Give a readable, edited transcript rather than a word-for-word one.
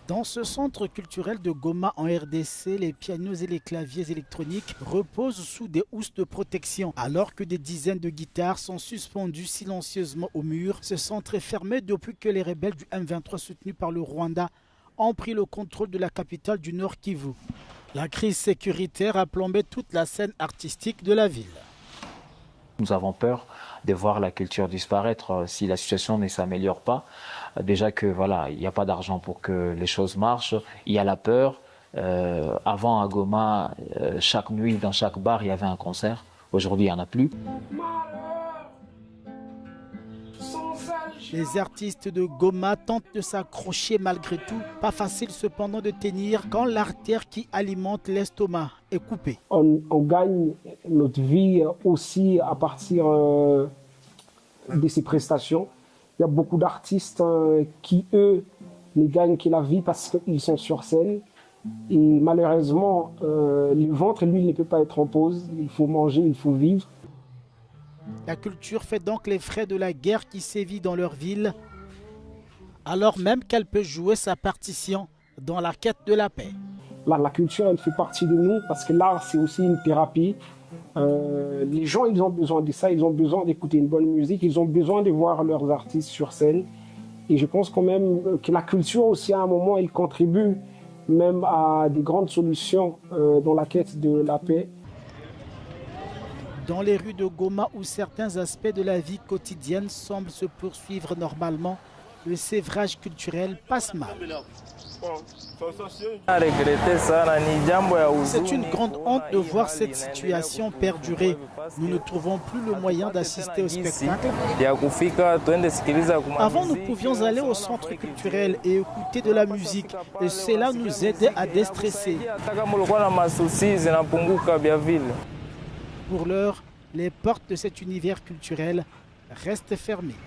Dans ce centre culturel de Goma en RDC, les pianos et les claviers électroniques reposent sous des housses de protection. Alors que des dizaines de guitares sont suspendues silencieusement au mur, ce centre est fermé depuis que les rebelles du M23 soutenus par le Rwanda ont pris le contrôle de la capitale du Nord Kivu. La crise sécuritaire a plombé toute la scène artistique de la ville. Nous avons peur de voir la culture disparaître si la situation ne s'améliore pas. Déjà que voilà, il n'y a pas d'argent pour que les choses marchent, il y a la peur. Avant à Goma, chaque nuit dans chaque bar il y avait un concert. Aujourd'hui il n'y en a plus. Les artistes de Goma tentent de s'accrocher malgré tout. Pas facile cependant de tenir quand l'artère qui alimente l'estomac est coupée. On gagne notre vie aussi à partir de ces prestations. Il y a beaucoup d'artistes qui, eux, ne gagnent que la vie parce qu'ils sont sur scène. Et malheureusement, le ventre, lui, ne peut pas être en pause. Il faut manger, il faut vivre. La culture fait donc les frais de la guerre qui sévit dans leur ville, alors même qu'elle peut jouer sa partition dans la quête de la paix. La culture, elle fait partie de nous parce que l'art, c'est aussi une thérapie. Les gens, ils ont besoin de ça, ils ont besoin d'écouter une bonne musique, ils ont besoin de voir leurs artistes sur scène. Et je pense quand même que la culture aussi, à un moment, elle contribue même à des grandes solutions dans la quête de la paix. Dans les rues de Goma, où certains aspects de la vie quotidienne semblent se poursuivre normalement, le sévrage culturel passe mal. C'est une grande honte de voir cette situation perdurer. Nous ne trouvons plus le moyen d'assister au spectacle. Avant, nous pouvions aller au centre culturel et écouter de la musique. Et cela nous aidait à déstresser. Pour l'heure, les portes de cet univers culturel restent fermées.